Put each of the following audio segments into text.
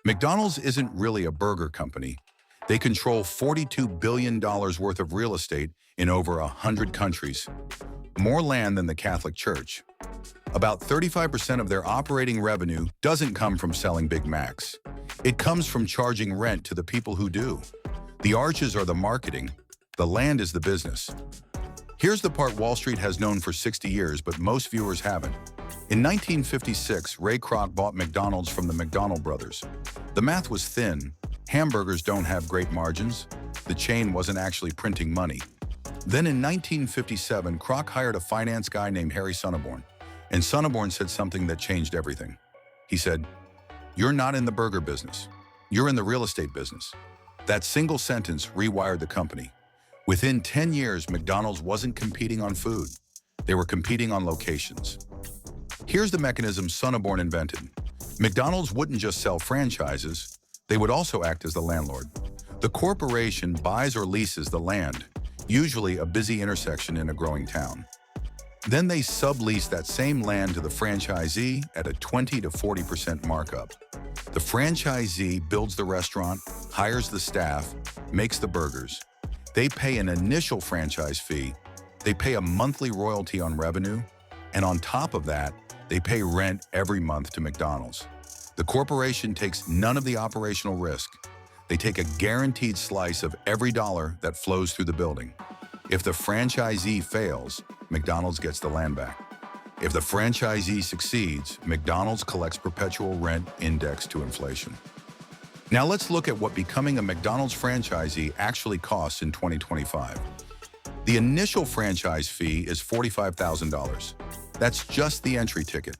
McDonald's isn't really a burger company. They control $42 billion worth of real estate in over 100 countries, more land than the Catholic Church. About 35% of their operating revenue doesn't come from selling Big Macs. It comes from charging rent to the people who do. The arches are the marketing, the land is the business. Here's the part Wall Street has known for 60 years, but most viewers haven't. In 1956, Ray Kroc bought McDonald's from the McDonald brothers. The math was thin. Hamburgers don't have great margins. The chain wasn't actually printing money. Then in 1957, Kroc hired a finance guy named Harry Sonneborn. And Sonneborn said something that changed everything. He said, "You're not in the burger business. You're in the real estate business." That single sentence rewired the company. Within 10 years, McDonald's wasn't competing on food. They were competing on locations. Here's the mechanism Sonneborn invented. McDonald's wouldn't just sell franchises, they would also act as the landlord. The corporation buys or leases the land, usually a busy intersection in a growing town. Then they sublease that same land to the franchisee at a 20 to 40% markup. The franchisee builds the restaurant, hires the staff, makes the burgers. They pay an initial franchise fee, they pay a monthly royalty on revenue, and on top of that, they pay rent every month to McDonald's. The corporation takes none of the operational risk. They take a guaranteed slice of every dollar that flows through the building. If the franchisee fails, McDonald's gets the land back. If the franchisee succeeds, McDonald's collects perpetual rent indexed to inflation. Now let's look at what becoming a McDonald's franchisee actually costs in 2025. The initial franchise fee is $45,000. That's just the entry ticket.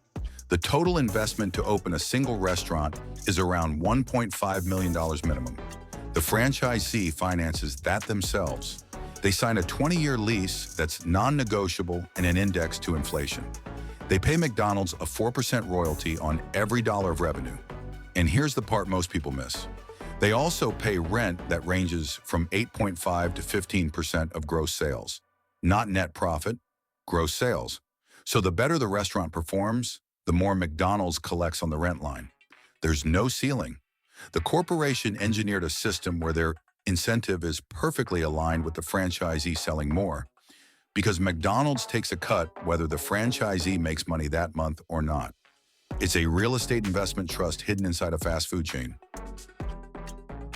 The total investment to open a single restaurant is around $1.5 million minimum. The franchisee finances that themselves. They sign a 20-year lease that's non-negotiable and an index to inflation. They pay McDonald's a 4% royalty on every dollar of revenue. And here's the part most people miss. They also pay rent that ranges from 8.5 to 15% of gross sales. Not net profit, gross sales. So the better the restaurant performs, the more McDonald's collects on the rent line. There's no ceiling. The corporation engineered a system where their incentive is perfectly aligned with the franchisee selling more, because McDonald's takes a cut whether the franchisee makes money that month or not. It's a real estate investment trust hidden inside a fast food chain.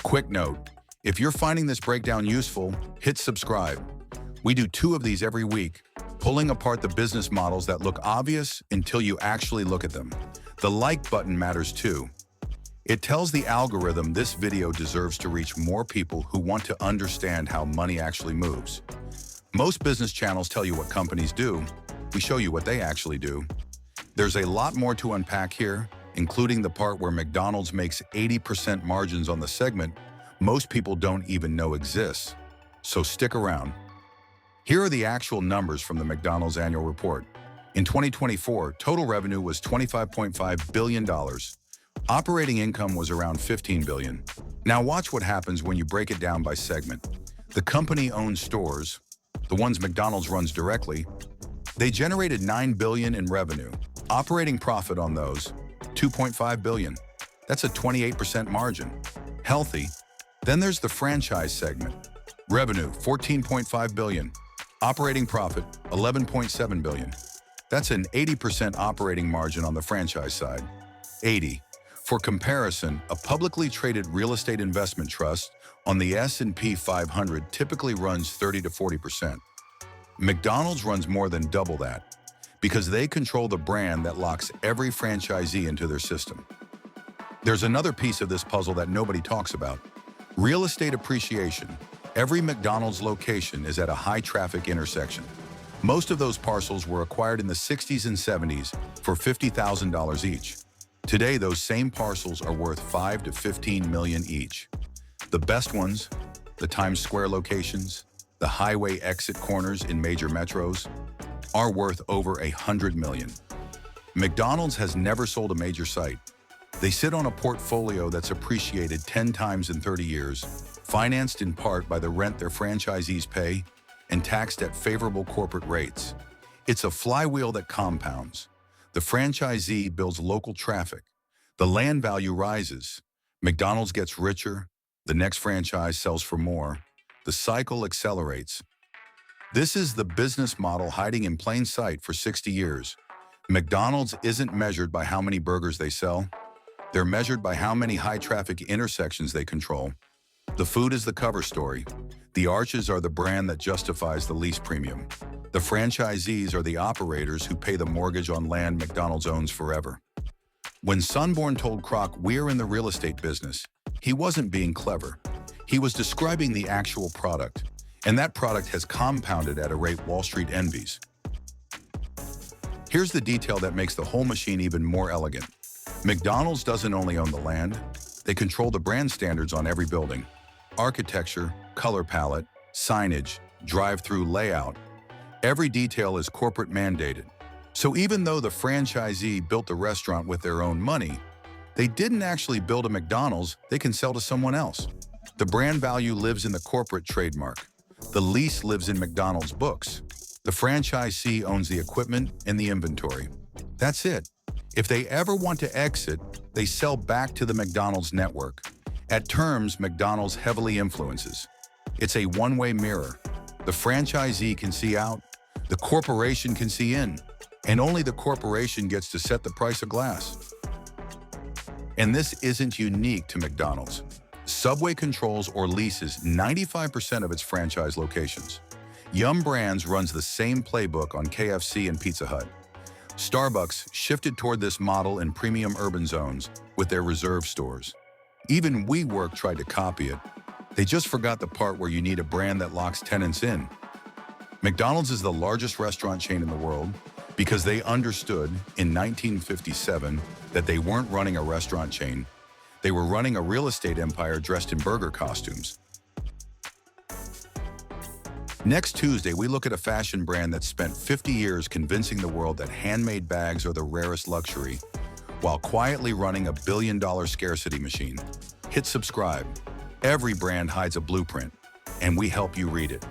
Quick note, if you're finding this breakdown useful, hit subscribe. We do 2 of these every week, pulling apart the business models that look obvious until you actually look at them. The like button matters too. It tells the algorithm this video deserves to reach more people who want to understand how money actually moves. Most business channels tell you what companies do. We show you what they actually do. There's a lot more to unpack here, including the part where McDonald's makes 80% margins on the segment most people don't even know exists. So stick around. Here are the actual numbers from the McDonald's annual report. In 2024, total revenue was $25.5 billion. Operating income was around $15 billion. Now watch what happens when you break it down by segment. The company-owned stores, the ones McDonald's runs directly, they generated $9 billion in revenue. Operating profit on those, $2.5 billion. That's a 28% margin. Healthy. Then there's the franchise segment. Revenue, $14.5 billion. Operating profit, $11.7 billion. That's an 80% operating margin on the franchise side. 80. For comparison, a publicly traded real estate investment trust on the S&P 500 typically runs 30 to 40%. McDonald's runs more than double that because they control the brand that locks every franchisee into their system. There's another piece of this puzzle that nobody talks about. Real estate appreciation. Every McDonald's location is at a high-traffic intersection. Most of those parcels were acquired in the 60s and 70s for $50,000 each. Today, those same parcels are worth $5 to $15 million each. The best ones, the Times Square locations, the highway exit corners in major metros, are worth over $100 million. McDonald's has never sold a major site. They sit on a portfolio that's appreciated 10 times in 30 years, financed in part by the rent their franchisees pay and taxed at favorable corporate rates. It's a flywheel that compounds. The franchisee builds local traffic. The land value rises. McDonald's gets richer, the next franchise sells for more, the cycle accelerates. This is the business model hiding in plain sight for 60 years. McDonald's isn't measured by how many burgers they sell. They're measured by how many high-traffic intersections they control. The food is the cover story. The arches are the brand that justifies the lease premium. The franchisees are the operators who pay the mortgage on land McDonald's owns forever. When Sonneborn told Kroc we're in the real estate business, he wasn't being clever. He was describing the actual product, and that product has compounded at a rate Wall Street envies. Here's the detail that makes the whole machine even more elegant. McDonald's doesn't only own the land, they control the brand standards on every building. Architecture, color palette, signage, drive-through layout. Every detail is corporate mandated. So even though the franchisee built the restaurant with their own money, they didn't actually build a McDonald's they can sell to someone else. The brand value lives in the corporate trademark. The lease lives in McDonald's books. The franchisee owns the equipment and the inventory. That's it. If they ever want to exit, they sell back to the McDonald's network. At terms, McDonald's heavily influences. It's a one-way mirror. The franchisee can see out, the corporation can see in, and only the corporation gets to set the price of glass. And this isn't unique to McDonald's. Subway controls or leases 95% of its franchise locations. Yum! Brands runs the same playbook on KFC and Pizza Hut. Starbucks shifted toward this model in premium urban zones with their reserve stores. Even WeWork tried to copy it. They just forgot the part where you need a brand that locks tenants in. McDonald's is the largest restaurant chain in the world because they understood in 1957 that they weren't running a restaurant chain. They were running a real estate empire dressed in burger costumes. Next Tuesday, we look at a fashion brand that spent 50 years convincing the world that handmade bags are the rarest luxury, while quietly running a billion-dollar scarcity machine. Hit subscribe. Every brand hides a blueprint, and we help you read it.